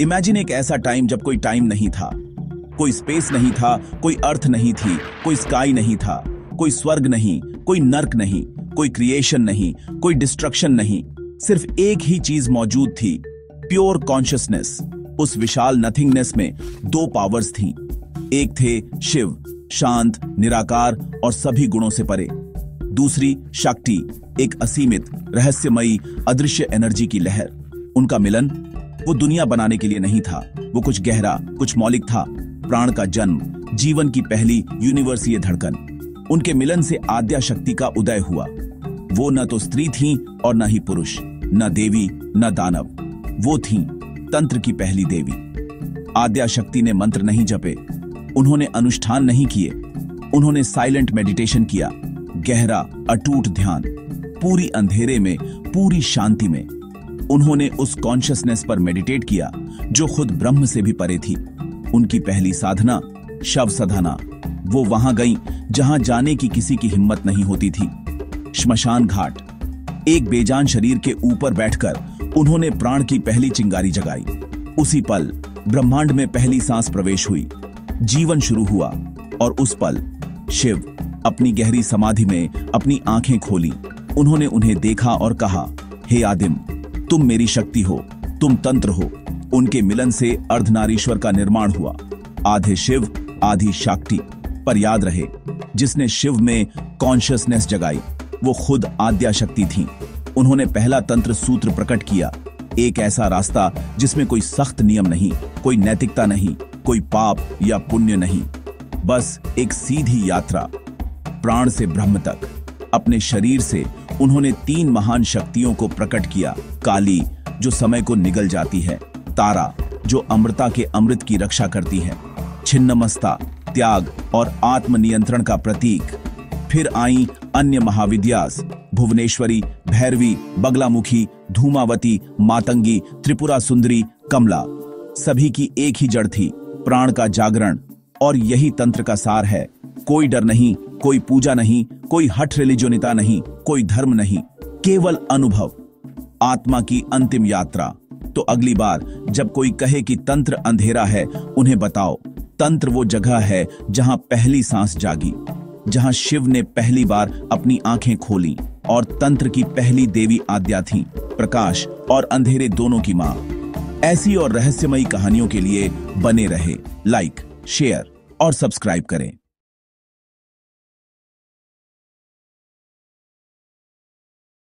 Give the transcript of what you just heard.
Imagine एक ऐसा time जब कोई टाइम नहीं था, कोई स्पेस नहीं था, कोई अर्थ नहीं थी, कोई स्काई नहीं था, कोई स्वर्ग नहीं, कोई नर्क नहीं, कोई क्रिएशन नहीं, कोई डिस्ट्रक्शन नहीं। सिर्फ एक ही चीज मौजूद थी, प्योर कॉन्शियसनेस। उस विशाल नथिंगनेस में दो पावर्स थीं। एक थे शिव, शांत, निराकार और सभी गुणों से परे। दूसरी शक्ति, एक असीमित, रहस्यमयी, अदृश्य एनर्जी की लहर। उनका मिलन वो दुनिया बनाने के लिए नहीं था, वो कुछ गहरा, कुछ मौलिक था। प्राण का जन्म, जीवन की पहली यूनिवर्सीय धड़कन। उनके मिलन से आद्या शक्ति का उदय हुआ। वो न तो स्त्री थीं और न ही पुरुष, न देवी न दानव। वो थीं तंत्र की पहली देवी। आद्या शक्ति ने मंत्र नहीं जपे, उन्होंने अनुष्ठान नहीं किए, उन्होंने साइलेंट मेडिटेशन किया, गहरा अटूट ध्यान, पूरी अंधेरे में, पूरी शांति में। उन्होंने उस कॉन्शियसनेस पर मेडिटेट किया जो खुद ब्रह्म से भी परे थी। उनकी पहली साधना शव साधना। वो वहां गईं जहां जाने की किसी की हिम्मत नहीं होती थी, श्मशान घाट। एक बेजान शरीर के ऊपर बैठकर उन्होंने प्राण की पहली चिंगारी जगाई। उसी पल ब्रह्मांड में पहली सांस प्रवेश हुई, जीवन शुरू हुआ। और उस पल शिव अपनी गहरी समाधि में अपनी आंखें खोली। उन्होंने उन्हें देखा और कहा, हे आदिम, तुम मेरी शक्ति हो, तुम तंत्र हो। उनके मिलन से अर्धनारीश्वर का निर्माण हुआ, आधे शिव आधी शक्ति। पर याद रहे, जिसने शिव में कॉन्शियसनेस जगाई वो खुद आद्या शक्ति थी। उन्होंने पहला तंत्र सूत्र प्रकट किया, एक ऐसा रास्ता जिसमें कोई सख्त नियम नहीं, कोई नैतिकता नहीं, कोई पाप या पुण्य नहीं, बस एक सीधी यात्रा प्राण से ब्रह्म तक। अपने शरीर से उन्होंने तीन महान शक्तियों को प्रकट किया, काली जो समय को निगल जाती है, तारा जो अमृता के अमृत की रक्षा करती है, छिन्नमस्ता त्याग और आत्मनियंत्रण का प्रतीक। फिर आई अन्य महाविद्यास, भुवनेश्वरी, भैरवी, बगलामुखी, धूमावती, मातंगी, त्रिपुरा सुंदरी, कमला। सभी की एक ही जड़ थी, प्राण का जागरण। और यही तंत्र का सार है। कोई डर नहीं, कोई पूजा नहीं, कोई हठ रिलीजनिता नहीं, कोई धर्म नहीं, केवल अनुभव, आत्मा की अंतिम यात्रा। तो अगली बार जब कोई कहे कि तंत्र अंधेरा है, उन्हें बताओ, तंत्र वो जगह है जहां पहली सांस जागी, जहां शिव ने पहली बार अपनी आंखें खोली और तंत्र की पहली देवी आद्या थी, प्रकाश और अंधेरे दोनों की मां। ऐसी और रहस्यमयी कहानियों के लिए बने रहे, लाइक, शेयर और सब्सक्राइब करें।